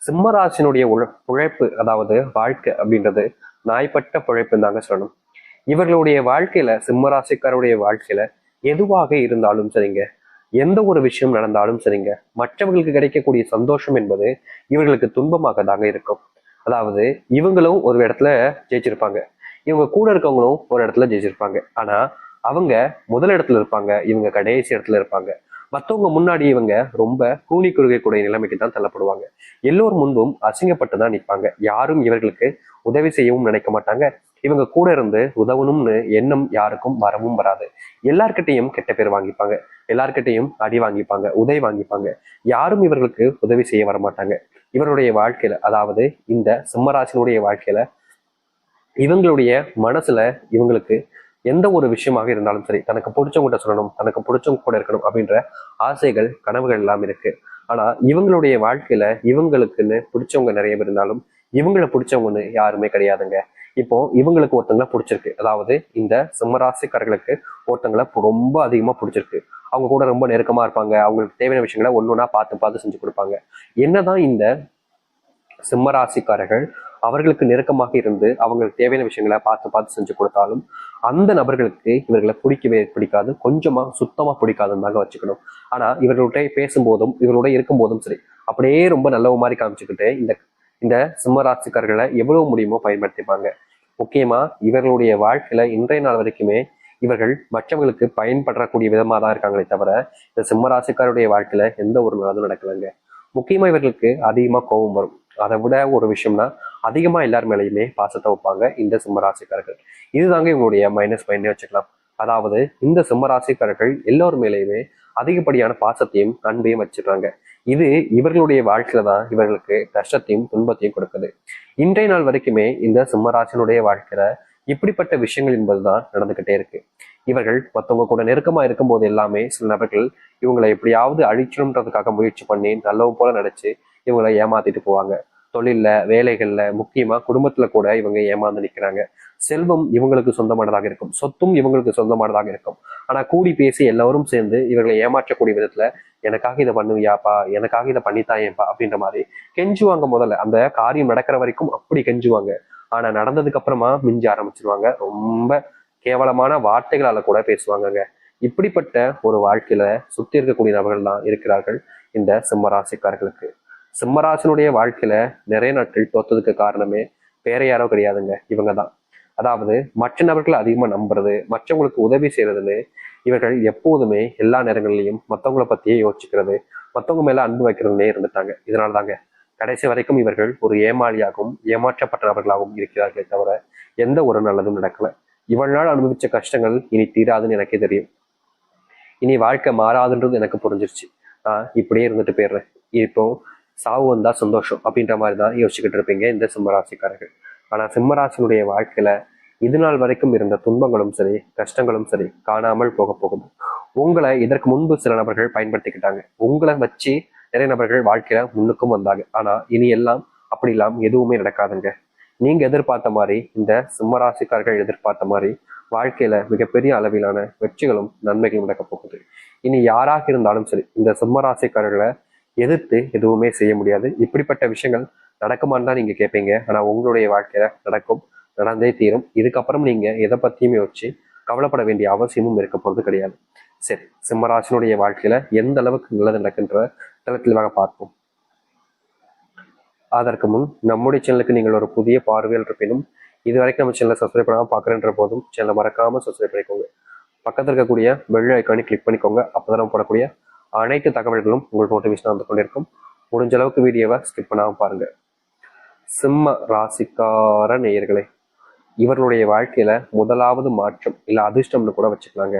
சிம்மராசினுடைய உழைப்பு, அதாவது வாழ்க்கை அப்படின்றது நாய்ப்பட்ட பிழைப்புன்னு தாங்க சொல்லணும். இவர்களுடைய வாழ்க்கையில, சிம்மராசிக்காருடைய வாழ்க்கையில எதுவாக இருந்தாலும் சரிங்க, எந்த ஒரு விஷயம் நடந்தாலும் சரிங்க, மற்றவர்களுக்கு கிடைக்கக்கூடிய சந்தோஷம் என்பது இவர்களுக்கு துன்பமாக தாங்க இருக்கும். அதாவது இவங்களும் ஒரு இடத்துல ஜெயிச்சிருப்பாங்க, இவங்க கூட இருக்கவங்களும் ஒரு இடத்துல ஜெயிச்சிருப்பாங்க. ஆனா அவங்க முதல் இடத்துல இருப்பாங்க, இவங்க கடைசி இடத்துல இருப்பாங்க. மற்றவங்க முன்னாடி இவங்க ரொம்ப கூனி குறுகக்கூடிய நிலைமைக்கு தான் தள்ளப்படுவாங்க. எல்லோரும் முன்பும் அசிங்கப்பட்டு தான் நிற்பாங்க. யாரும் இவர்களுக்கு உதவி செய்யவும் நினைக்க மாட்டாங்க. இவங்க கூட இருந்து உதவணும்னு எண்ணம் யாருக்கும் வரவும் வராது. எல்லார்கிட்டையும் கெட்ட பேர் வாங்கிப்பாங்க, எல்லார்கிட்டையும் அடி வாங்கிப்பாங்க, உதவி வாங்கிப்பாங்க. யாரும் இவர்களுக்கு உதவி செய்ய வரமாட்டாங்க. இவருடைய வாழ்க்கையில, அதாவது இந்த சிம்மராசினுடைய வாழ்க்கையில இவங்களுடைய மனசுல இவங்களுக்கு எந்த ஒரு விஷயமாக இருந்தாலும் சரி, தனக்கு பிடிச்சவங்கிட்ட சொல்லணும், தனக்கு பிடிச்சவங்க கூட இருக்கணும் அப்படின்ற ஆசைகள், கனவுகள் எல்லாம் இருக்கு. ஆனா இவங்களுடைய வாழ்க்கையில இவங்களுக்குன்னு பிடிச்சவங்க நிறைய பேர் இருந்தாலும் இவங்களை பிடிச்சவங்கன்னு யாருமே கிடையாதுங்க. இப்போ இவங்களுக்கு ஒருத்தங்களை பிடிச்சிருக்கு, அதாவது இந்த சிம்மராசிக்காரர்களுக்கு ஒருத்தங்களை ரொம்ப அதிகமா பிடிச்சிருக்கு. அவங்க கூட ரொம்ப நெருக்கமா இருப்பாங்க, அவங்களுக்கு தேவையான விஷயங்களை ஒன்னொன்னா பார்த்து பார்த்து செஞ்சு கொடுப்பாங்க. என்னதான் இந்த சிம்மராசிக்காரர்கள் அவர்களுக்கு நெருக்கமாக இருந்து அவங்களுக்கு தேவையான விஷயங்களை பார்த்து பார்த்து செஞ்சு கொடுத்தாலும் அந்த நபர்களுக்கு இவர்களை பிடிக்கவே பிடிக்காது, கொஞ்சமா சுத்தமா பிடிக்காதுன்னு தாங்க வச்சுக்கணும். ஆனா இவர்களுடைய பேசும்போதும் இவர்களுடைய இருக்கும் போதும் சரி, அப்படியே ரொம்ப நல்லவ மாதிரி காமிச்சுக்கிட்டு இந்த இந்த சிம்மராசிக்காரர்களை எவ்வளவு முடியுமோ பயன்படுத்திப்பாங்க. முக்கியமா இவர்களுடைய வாழ்க்கையில இன்றைய நாள் வரைக்குமே இவர்கள் மற்றவர்களுக்கு பயன்படக்கூடிய விதமா தான் இருக்காங்களே தவிர இந்த சிம்மராசிக்காருடைய வாழ்க்கையில எந்த ஒரு நல்லதும் நடக்கலைங்க. முக்கியமா இவர்களுக்கு அதிகமா கோபம் வரும். அதை விட ஒரு விஷயம்னா அதிகமா எல்லார் மேலேயுமே பாசத்தை வைப்பாங்க இந்த சிம்மராசிக்காரர்கள். இதுதாங்க இவங்களுடைய மைனஸ் பாயிண்டே வச்சுக்கலாம். அதாவது இந்த சிம்மராசிக்காரர்கள் எல்லோர் மேலேயுமே அதிகப்படியான பாசத்தையும் அன்பையும் வச்சிருக்காங்க. இது இவர்களுடைய வாழ்க்கையில தான் இவர்களுக்கு கஷ்டத்தையும் துன்பத்தையும் கொடுக்குது. இன்றைய நாள் வரைக்குமே இந்த சிம்மராசினுடைய வாழ்க்கையில இப்படிப்பட்ட விஷயங்கள் என்பதுதான் நடந்துகிட்டே இருக்கு. இவர்கள் மற்றவங்க கூட நெருக்கமா இருக்கும் போது எல்லாமே சில நபர்கள் இவங்களை எப்படியாவது அழிச்சணுன்றதுக்காக முயற்சி பண்ணி நல்லவு போல நடிச்சு இவங்களை ஏமாத்திட்டு போவாங்க. தொழில்ல, வேலைகள்ல, முக்கியமா குடும்பத்துல கூட இவங்க ஏமாந்து நிற்கிறாங்க. செல்வம் இவங்களுக்கு சொந்தமானதாக இருக்கும், சொத்தும் இவங்களுக்கு சொந்தமானதாக இருக்கும். ஆனா கூடி பேசி எல்லாரும் சேர்ந்து இவர்களை ஏமாற்றக்கூடிய விதத்துல எனக்காக இதை பண்ணுவியாப்பா, எனக்காக இதை பண்ணித்தாயேப்பா அப்படின்ற மாதிரி கெஞ்சுவாங்க. முதல்ல அந்த காரியம் நடக்கிற வரைக்கும் அப்படி கெஞ்சுவாங்க. ஆனா நடந்ததுக்கு அப்புறமா மிஞ்ச ஆரம்பிச்சிருவாங்க. ரொம்ப கேவலமான வார்த்தைகளால கூட பேசுவாங்கங்க. இப்படிப்பட்ட ஒரு வாழ்க்கையில சுத்தி இருக்கக்கூடிய நபர்கள் தான் இருக்கிறார்கள் இந்த சிம்மராசிக்காரர்களுக்கு. சிம்மராசினுடைய வாழ்க்கையில நிறைய நாட்கள் தோத்ததுக்கு காரணமே வேற யாரோ கிடையாதுங்க, இவங்க தான். அதாவது மற்ற நபர்களை அதிகமா நம்புறது, மற்றவங்களுக்கு உதவி செய்யறதுன்னு இவர்கள் எப்போதுமே எல்லா நேரங்களிலையும் மற்றவங்களை பத்தியே யோசிச்சுக்கிறது, மற்றவங்க மேல அன்பு வைக்கிறதுனே இருந்துட்டாங்க. இதனால தாங்க கடைசி வரைக்கும் இவர்கள் ஒரு ஏமாளியாகவும் ஏமாற்றப்பட்ட நபர்களாகவும் இருக்கிறார்களே தவிர எந்த ஒரு நல்லதும் நடக்கல. இவள் நாள் அனுபவிச்ச கஷ்டங்கள் இனி தீராதுன்னு எனக்கே தெரியும். இனி வாழ்க்கை மாறாதுன்றது எனக்கு புரிஞ்சிருச்சு. இப்படியே இருந்துட்டு போயிடுறேன், இப்போ சாவு வந்தா சந்தோஷம் அப்படின்ற மாதிரி தான் யோசிச்சுக்கிட்டு இருப்பீங்க இந்த சிம்மராசிக்காரர்கள். ஆனா சிம்மராசினுடைய வாழ்க்கையில இது நாள் வரைக்கும் இருந்த துன்பங்களும் சரி, கஷ்டங்களும் சரி காணாமல் போக போகுது. உங்களை இதற்கு முன்பு சில நபர்கள் பயன்படுத்திக்கிட்டாங்க, உங்களை வச்சு நிறைய நபர்கள் வாழ்க்கையில முன்னுக்கும் வந்தாங்க. ஆனா இனி எல்லாம் அப்படி இல்லாம எதுவுமே நடக்காதுங்க. நீங்க எதிர்பார்த்த மாதிரி, இந்த சிம்மராசிக்காரர்கள் எதிர்பார்த்த மாதிரி வாழ்க்கையில மிகப்பெரிய அளவிலான வெற்றிகளும் நன்மைகளும் நடக்க போகுது. இனி யாராக இருந்தாலும் சரி இந்த சிம்மராசிக்காரர்களை எதிர்த்து எதுவுமே செய்ய முடியாது. இப்படிப்பட்ட விஷயங்கள் நடக்குமான்னு தான் நீங்க கேட்பீங்க. ஆனா உங்களுடைய வாழ்க்கையில நடக்கும், நடந்தே தீரும். இதுக்கப்புறம் நீங்க எதை பத்தியுமே யோசிச்சு கவலைப்பட வேண்டிய அவசியமும் இருக்க போறது கிடையாது. சரி, சிம்மராசினுடைய வாழ்க்கையில எந்த அளவுக்கு நல்லது நடக்குன்ற தெளிவாக பார்ப்போம். அதற்கு முன் நம்முடைய சேனலுக்கு நீங்கள் ஒரு புதிய பார்வையில் இருப்பினும் இது வரைக்கும் நம்ம சேனலை சப்ஸ்கிரைப் பண்ணாமல் பார்க்குறேன்ற போதும் சேனலை மறக்காம சப்ஸ்கிரைப் பண்ணிக்கோங்க. பக்கத்தில் இருக்கக்கூடிய பெல் ஐக்கானை கிளிக் பண்ணிக்கோங்க. அப்போதான் போடக்கூடிய அனைத்து தகவல்களும் உங்களுக்கு நோட்டிஃபிகேஷன் வந்து கொண்டிருக்கும். முடிஞ்ச அளவுக்கு வீடியோவை ஸ்கிப் பண்ணாமல் பாருங்க. சிம்ம ராசிக்கார நேயர்களே, இவர்களுடைய வாழ்க்கையில முதலாவது மாற்றம் இல்ல அதிர்ஷ்டம்னு கூட வச்சுக்கலாங்க.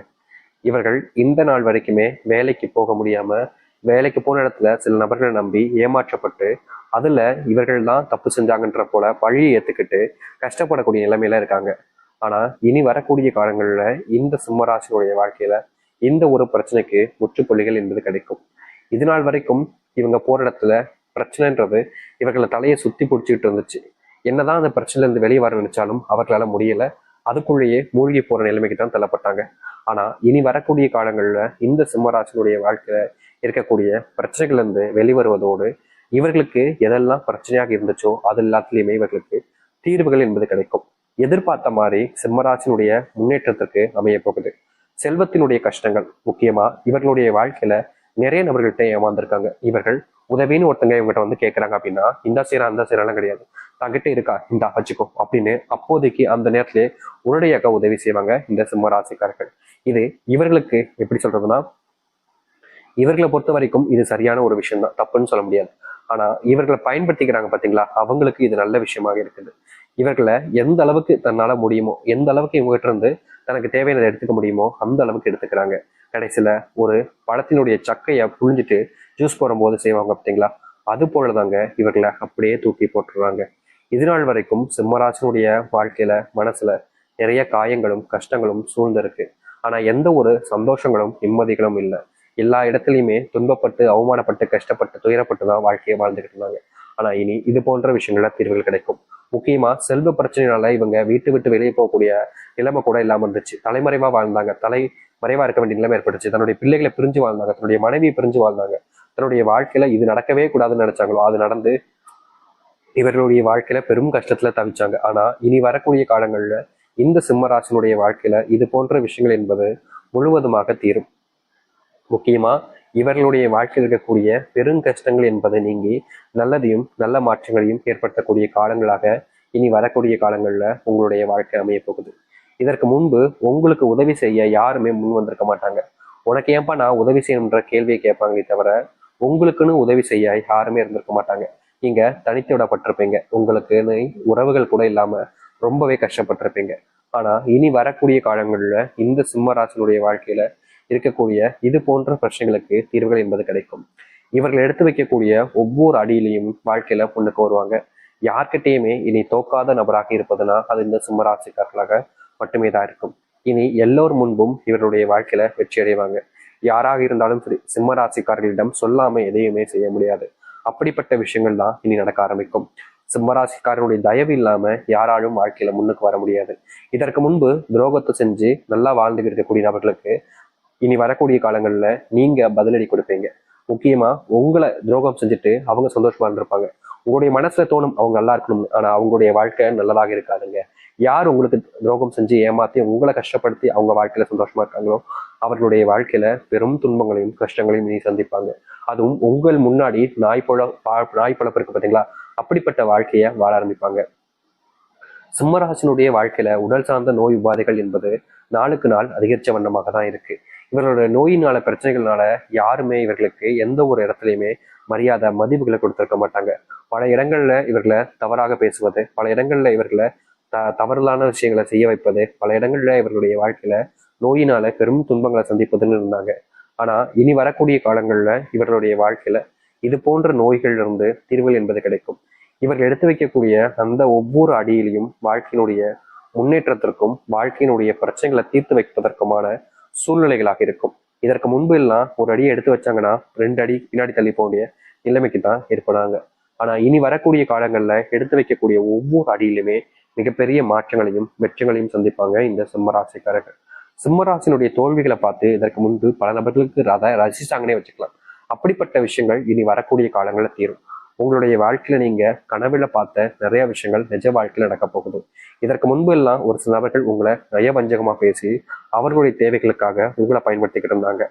இவர்கள் இந்த நாள் வரைக்குமே வேலைக்கு போக முடியாம, வேலைக்கு போன இடத்துல சில நபர்களை நம்பி ஏமாற்றப்பட்டு அதுல இவர்கள் தான் தப்பு செஞ்சாங்கன்ற போல பழியை ஏத்துக்கிட்டு கஷ்டப்படக்கூடிய நிலைமையில இருக்காங்க. ஆனா இனி வரக்கூடிய காலங்கள்ல இந்த சிம்மராசினுடைய வாழ்க்கையில இந்த ஒரு பிரச்சனைக்கு முற்றுப்புள்ளிகள் என்பது கிடைக்கும். இது நாள் வரைக்கும் இவங்க போற இடத்துல பிரச்சனைன்றது இவர்களை தலையை சுத்தி பிடிச்சிக்கிட்டு இருந்துச்சு. என்னதான் அந்த பிரச்சனைல இருந்து வெளியே வர நினைச்சாலும் அவர்களால முடியல. அதுக்குள்ளேயே மூழ்கி போற நிலைமைக்கு தான் தள்ளப்பட்டாங்க. ஆனா இனி வரக்கூடிய காலங்கள்ல இந்த சிம்மராசினுடைய வாழ்க்கையில இருக்கக்கூடிய பிரச்சனைகள் இருந்து வெளிவருவதோடு இவர்களுக்கு எதெல்லாம் பிரச்சனையாக இருந்துச்சோ அது எல்லாத்துலயுமே இவர்களுக்கு தீர்வுகள் என்பது கிடைக்கும். எதிர்பார்த்த மாதிரி சிம்மராசினுடைய முன்னேற்றத்திற்கு அமைய போகுது. செல்வத்தினுடைய கஷ்டங்கள், முக்கியமா இவர்களுடைய வாழ்க்கையில நிறைய நபர்கள்ட்ட ஏமாந்துருக்காங்க. இவர்கள் உதவின்னு ஒருத்தங்க இவங்ககிட்ட வந்து கேட்கறாங்க அப்படின்னா, இந்த சீரா அந்த சீரெல்லாம் கிடையாது, தங்கிட்ட இருக்கா இந்தா வச்சுக்கோ அப்படின்னு அப்போதைக்கு அந்த நேரத்திலே உடனடியாக உதவி செய்வாங்க இந்த சிம்ம ராசிக்காரர்கள். இது இவர்களுக்கு எப்படி சொல்றதுன்னா, இவர்களை பொறுத்த வரைக்கும் இது சரியான ஒரு விஷயம் தான், தப்புன்னு சொல்ல முடியாது. ஆனா இவர்களை பயன்படுத்திக்கிறாங்க பாத்தீங்களா, அவங்களுக்கு இது நல்ல விஷயமாக இருக்குது. இவர்களை எந்த அளவுக்கு தன்னால முடியுமோ, எந்த அளவுக்கு இவங்ககிட்ட இருந்து தனக்கு தேவையானதை எடுத்துக்க முடியுமோ அந்த அளவுக்கு எடுத்துக்கிறாங்க. கடைசியில ஒரு பழத்தினுடைய சக்கையை புழிஞ்சிட்டு ஜூஸ் போடும்போது செய்வாங்க பார்த்தீங்களா, அது போலதாங்க இவர்களை அப்படியே தூக்கி போட்டுடுறாங்க. இது நாள் வரைக்கும் சிம்மராசனுடைய வாழ்க்கையில மனசுல நிறைய காயங்களும் கஷ்டங்களும் சூழ்ந்திருக்கு. ஆனா எந்த ஒரு சந்தோஷங்களும் நிம்மதிகளும் இல்லை. எல்லா இடத்துலையுமே துன்பப்பட்டு அவமானப்பட்டு கஷ்டப்பட்டு துயரப்பட்டு தான் வாழ்க்கையை வாழ்ந்துகிட்டு இருந்தாங்க. ஆனா இனி இது போன்ற விஷயங்கள தீர்வுகள் கிடைக்கும். முக்கியமா செல்வ பிரச்சனைனால இவங்க வீட்டு விட்டு வெளியே போகக்கூடிய நிலைமை கூட இல்லாம இருந்துச்சு. தலைமறைவா வாழ்ந்தாங்க, தலைமறைவா இருக்க வேண்டிய நிலைமை ஏற்பட்டுச்சு. தன்னுடைய பிள்ளைகளை பிரிஞ்சு வாழ்ந்தாங்க, தன்னுடைய மனைவியை பிரிஞ்சு வாழ்ந்தாங்க. தன்னுடைய வாழ்க்கையில இது நடக்கவே கூடாதுன்னு நினைச்சாங்களோ அது நடந்து இவர்களுடைய வாழ்க்கையில பெரும் கஷ்டத்துல தவிச்சாங்க. ஆனா இனி வரக்கூடிய காலங்கள்ல இந்த சிம்மராசினுடைய வாழ்க்கையில இது போன்ற விஷயங்கள் என்பது முழுவதுமாக தீரும். முக்கியமா இவர்களுடைய வாழ்க்கையில் இருக்கக்கூடிய பெருங்கஷ்டங்கள் என்பதை நீங்கி நல்லதையும் நல்ல மாற்றங்களையும் ஏற்படுத்தக்கூடிய காலங்களாக இனி வரக்கூடிய காலங்கள்ல உங்களுடைய வாழ்க்கை அமைய போகுது. இதற்கு முன்பு உங்களுக்கு உதவி செய்ய யாருமே முன் வந்திருக்க மாட்டாங்க. உனக்கு ஏன்பா நான் உதவி செய்யணுன்ற கேள்வியை கேட்பாங்களே தவிர உங்களுக்குன்னு உதவி செய்ய யாருமே இருந்திருக்க மாட்டாங்க. நீங்க தனித்து விடப்பட்டிருப்பீங்க, உங்களுக்குன்னு உறவுகள் கூட இல்லாம ரொம்பவே கஷ்டப்பட்டிருப்பீங்க. ஆனா இனி வரக்கூடிய காலங்கள்ல இந்த சிம்மராசனுடைய வாழ்க்கையில இருக்கக்கூடிய இது போன்ற பிரச்சனைகளுக்கு தீர்வுகள் என்பது கிடைக்கும். இவர்கள் எடுத்து வைக்கக்கூடிய ஒவ்வொரு அடியிலையும் வாழ்க்கையில முன்னுக்கு வருவாங்க. யார்கிட்டயுமே இனி தோக்காத நபராக இருப்பதுனா அது இந்த சிம்மராசிக்காரர்களாக மட்டுமே தான் இருக்கும். இனி எல்லோர் முன்பும் இவருடைய வாழ்க்கையில வெற்றி அடைவாங்க. யாராக இருந்தாலும் சரி, சிம்மராசிக்காரர்களிடம் சொல்லாம எதையுமே செய்ய முடியாது. அப்படிப்பட்ட விஷயங்கள் தான் இனி நடக்க ஆரம்பிக்கும். சிம்மராசிக்காரனுடைய தயவு இல்லாம யாராலும் வாழ்க்கையில முன்னுக்கு வர முடியாது. இதற்கு முன்பு துரோகத்தை செஞ்சு நல்லா வாழ்ந்து இருக்கக்கூடிய நபர்களுக்கு இனி வரக்கூடிய காலங்கள்ல நீங்க பதிலடி கொடுப்பீங்க. முக்கியமா உங்களை துரோகம் செஞ்சுட்டு அவங்க சந்தோஷமா இருந்திருப்பாங்க. உங்களுடைய மனசுல தோணும் அவங்க நல்லா இருக்கணும், ஆனா அவங்களுடைய வாழ்க்கை நல்லதாக இருக்காதுங்க. யார் உங்களுக்கு துரோகம் செஞ்சு ஏமாத்தி உங்களை கஷ்டப்படுத்தி அவங்க வாழ்க்கையில சந்தோஷமா இருக்காங்களோ அவர்களுடைய வாழ்க்கையில பெரும் துன்பங்களையும் கஷ்டங்களையும் நீ சந்திப்பாங்க. அதுவும் உங்கள் முன்னாடி நாய் பழப்பு இருக்கு பாத்தீங்களா, அப்படிப்பட்ட வாழ்க்கைய வாழ ஆரம்பிப்பாங்க. சிம்மராசினுடைய வாழ்க்கையில உடல் சார்ந்த நோய் உபாதைகள் என்பது நாளுக்கு நாள் அதிகரிச்ச வண்ணமாக தான் இருக்கு. இவர்களோட நோயினால பிரச்சனைகள்னால யாருமே இவர்களுக்கு எந்த ஒரு இடத்துலையுமே மரியாதை மதிப்புகளை கொடுத்திருக்க மாட்டாங்க. பல இடங்கள்ல இவர்களை தவறாக பேசுவது, பல இடங்கள்ல இவர்களை தவறுதலான விஷயங்களை செய்ய வைப்பது, பல இடங்கள்ல இவர்களுடைய வாழ்க்கையில நோயினால பெரும் துன்பங்களை சந்திப்பதுன்னு இருந்தாங்க. ஆனா இனி வரக்கூடிய காலங்கள்ல இவர்களுடைய வாழ்க்கையில இது போன்ற நோய்கள் இருந்து தீர்வுகள் என்பது கிடைக்கும். இவர்கள் எடுத்து வைக்கக்கூடிய அந்த ஒவ்வொரு அடியிலையும் வாழ்க்கையினுடைய முன்னேற்றத்திற்கும் வாழ்க்கையினுடைய பிரச்சனைகளை தீர்த்து வைப்பதற்குமான சூழ்நிலைகளாக இருக்கும். இதற்கு முன்பு எல்லாம் ஒரு அடியை எடுத்து வச்சாங்கன்னா 2 அடி பின்னாடி தள்ளி போக வேண்டிய நிலைமைக்கு தான் ஏற்படாங்க. ஆனா இனி வரக்கூடிய காலங்கள்ல எடுத்து வைக்கக்கூடிய ஒவ்வொரு அடியிலுமே மிகப்பெரிய மாற்றங்களையும் வெற்றிகளையும் சந்திப்பாங்க இந்த சிம்மராசிக்காரர்கள். சிம்மராசினுடைய தோல்விகளை பார்த்து இதற்கு முன்பு பல நபர்களுக்கு ரசிச்சாங்கன்னே வச்சுக்கலாம். அப்படிப்பட்ட விஷயங்கள் இனி வரக்கூடிய காலங்களில் தீரும். உங்களுடைய வாழ்க்கையில நீங்க கனவுல பார்த்த நிறைய விஷயங்கள் நிஜ வாழ்க்கையில நடக்க போகுது. இதற்கு முன்பு எல்லாம் ஒரு சில நபர்கள் உங்களை நயவஞ்சகமா பேசி அவர்களுடைய தேவைகளுக்காக உங்களை பயன்படுத்திக்கிட்டு இருந்தாங்க.